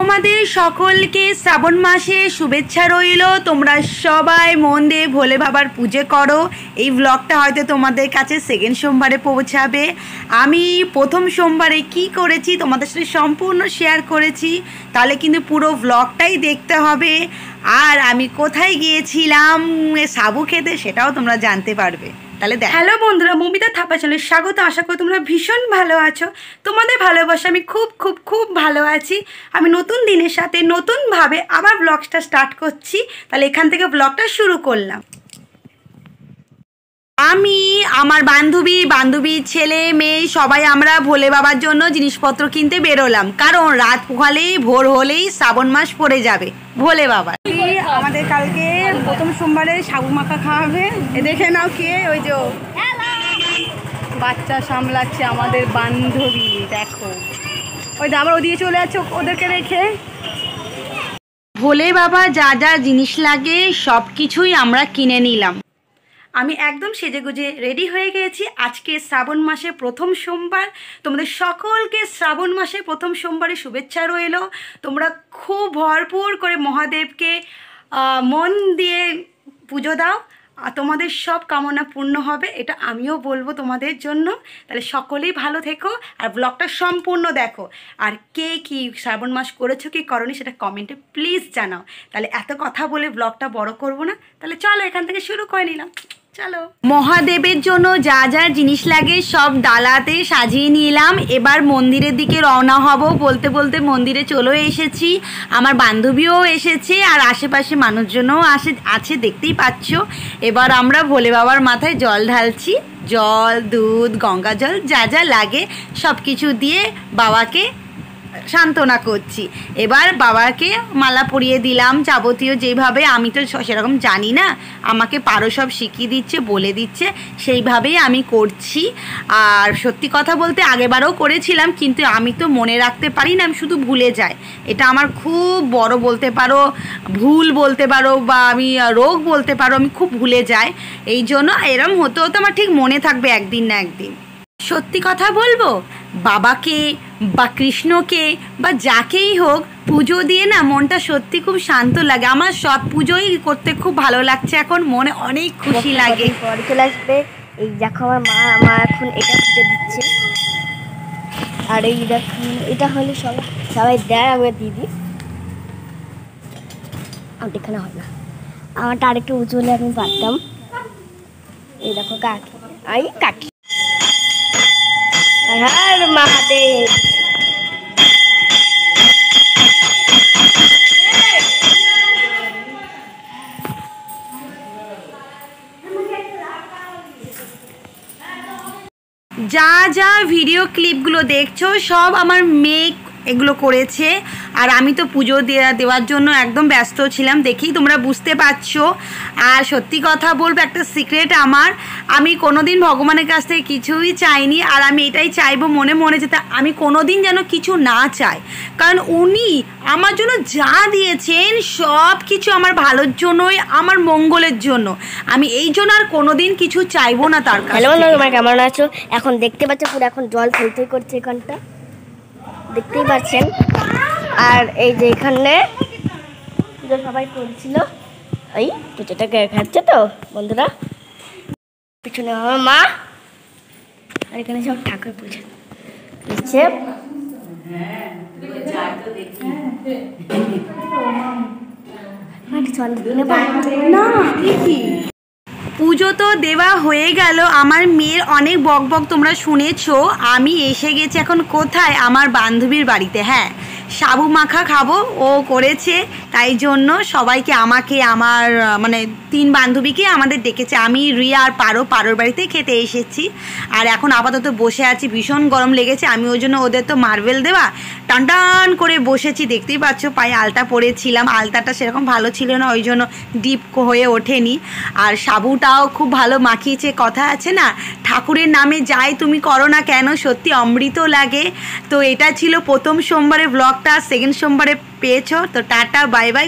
তোমাদের সকলকে শ্রাবণ মাসে শুভেচ্ছা রইল। তোমরা সবাই মন দিয়ে ভোলে বাবার পুজো করো। এই ব্লগটা হয়তো তোমাদের কাছে সেকেন্ড সোমবারে পৌঁছাবে। আমি প্রথম সোমবারে কি করেছি তোমাদের সাথে সম্পূর্ণ শেয়ার করেছি, তাহলে কিন্তু পুরো ব্লগটাই দেখতে হবে। আর আমি কোথায় গিয়েছিলাম সাবু খেতে সেটাও তোমরা জানতে পারবে। তাহলে হ্যালো বন্ধুরা, মমিতা থাপা চ্যানেলে স্বাগত। আশা করি তোমরা ভীষণ ভালো আছো। তোমাদের ভালোবাসা আমি খুব খুব খুব ভালো আছি। আমি নতুন দিনের সাথে নতুনভাবে আবার ব্লগটা স্টার্ট করছি। তাহলে এখান থেকে ব্লগটা শুরু করলাম। আমি আমার বান্ধবী ছেলে মেয়ে সবাই আমরা ভোলে বাবার জন্য জিনিসপত্র কিনতে বেরোলাম, কারণ রাত পোহালেই ভোর হলেই শ্রাবণ মাস পড়ে যাবে ভোলে বাবার। আমাদের কালকে প্রথম সোমবারে সাবু মাখা খাওয়াবে। এ দেখে নাও কে, ওই যে বাচ্চা সামলাচ্ছে আমাদের বান্ধবী। দেখো ওই আবার ওদিকে চলে যাচ্ছে ওদেরকে রেখে। ভোলে বাবা যা যা জিনিস লাগে সব কিছুই আমরা কিনে নিলাম। আমি একদম সেজেগুজে রেডি হয়ে গেছি। আজকে শ্রাবণ মাসে প্রথম সোমবার। তোমাদের সকলকে শ্রাবণ মাসে প্রথম সোমবারে শুভেচ্ছা রইল। তোমরা খুব ভরপুর করে মহাদেবকে মন দিয়ে পুজো দাও, আর তোমাদের সব কামনা পূর্ণ হবে, এটা আমিও বলবো তোমাদের জন্য। তাহলে সকলেই ভালো থেকো আর ব্লগটা সম্পূর্ণ দেখো। আর কে কি শ্রাবণ মাস করেছো কি করনি সেটা কমেন্টে প্লিজ জানাও। তাহলে এত কথা বলে ব্লগটা বড় করব না, তাহলে চলো এখান থেকে শুরু করে নিলাম। চলো, মহাদেবের জন্য যা যা জিনিস লাগে সব ডালাতে সাজিয়ে নিলাম। এবার মন্দিরের দিকে রওনা হব। বলতে বলতে মন্দিরে চলেও এসেছি। আমার বান্ধবীও এসেছে আর আশেপাশে মানুষজনও আছে, দেখতেই পাচ্ছ। এবার আমরা ভোলে বাবার মাথায় জল ঢালছি। জল, দুধ, গঙ্গা জল যা যা লাগে সব কিছু দিয়ে বাবাকে সান্ত্বনা করছি। এবার বাবাকে মালা পরিয়ে দিলাম যাবতীয়, যেভাবে আমি তো সেরকম জানি না, আমাকে পারো সব শিখিয়ে দিচ্ছে, বলে দিচ্ছে, সেইভাবেই আমি করছি। আর সত্যি কথা বলতে আগেবারও করেছিলাম, কিন্তু আমি তো মনে রাখতে পারি না, আমি শুধু ভুলে যাই। এটা আমার খুব বড় বলতে পারো ভুল বলতে পারো, বা আমি রোগ বলতে পারো, আমি খুব ভুলে যাই। এই জন্য এরম হতে হতে আমার ঠিক মনে থাকবে একদিন না একদিন। সত্যি কথা বলবো, বাবাকে বা কৃষ্ণকে বা যাকেই হোক পুজো দিয়ে না মনটা সত্যি খুব শান্ত লাগে। আমার সব পুজোই করতে খুব ভালো লাগছে, এখন মনে অনেক খুশি লাগে। পরে চলে আসবে। এই দেখো আমার এখন এটা পুজো দিচ্ছে। আর এই দেখো এটা হলে সবাই দেয়, আমি দিদি আমার এখানে হবে না, আমারটা আরেকটু উঁচু হলে আমি পারতাম। এই দেখো কাকি হর মহাদেব। যা যা ভিডিও ক্লিপগুলো দেখছো সব আমার মেয়ে এগুলো করেছে। আর আমি তো পুজো দেওয়ার জন্য একদম ব্যস্ত ছিলাম, দেখেই তোমরা বুঝতে পারছো। আর সত্যি কথা বলবো, একটা সিক্রেট আমার, আমি কোনো দিন ভগবানের কাছ থেকে কিছুই চাইনি। আর আমি এটাই চাইবো মনে মনে, যাতে আমি কোনো দিন যেন কিছু না চাই, কারণ উনি আমার জন্য যা দিয়েছেন সব কিছু আমার ভালোর জন্যই, আমার মঙ্গলের জন্য। আমি এই জন্য আর কোনো দিন কিছু চাইবো না তার কাছে। হ্যালো তোমার কেমন আছো? এখন দেখতে পাচ্ছ পুরো এখন জল ফেলতে করছে, এখানটা দেখতেই পাচ্ছেন। আর এই যে এখানে সবাই করছিল, এই পুজোটাকে খাচ্ছে তো বন্ধুরা। পিছনে আমার মা, আর এখানে সব ঠাকুর পুজো দিচ্ছে। পুজো তো দেওয়া হয়ে গেল। আমার মেয়ের অনেক বক বক তোমরা শুনেছো। আমি এসে গেছি এখন কোথায়, আমার বান্ধবীর বাড়িতে। হ্যাঁ, সাবু মাখা খাবো, ও করেছে, তাই জন্য সবাইকে, আমাকে, আমার মানে 3 বান্ধবীকে আমাদের ডেকেছে। আমি, রিয়া আর পারোর বাড়িতে খেতে এসেছি। আর এখন আপাতত বসে আছি, ভীষণ গরম লেগেছে। আমি ওই জন্য ওদের তো মার্বেল দেওয়া, টান টান করে বসেছি। দেখতেই পাচ্ছ পায়ে আলতা পরেছিলাম, আলতাটা সেরকম ভালো ছিল না, ওই জন্য ডিপ হয়ে ওঠেনি। আর সাবুটাও খুব ভালো মাখিয়েছে। কথা আছে না, ঠাকুরের নামে যাই তুমি করো না কেন, সত্যি অমৃত লাগে। তো এটা ছিল প্রথম সোমবারের ব্লগটা। সেকেন্ড সোমবারে পেয়েছো তো টাটা, বাই বাই।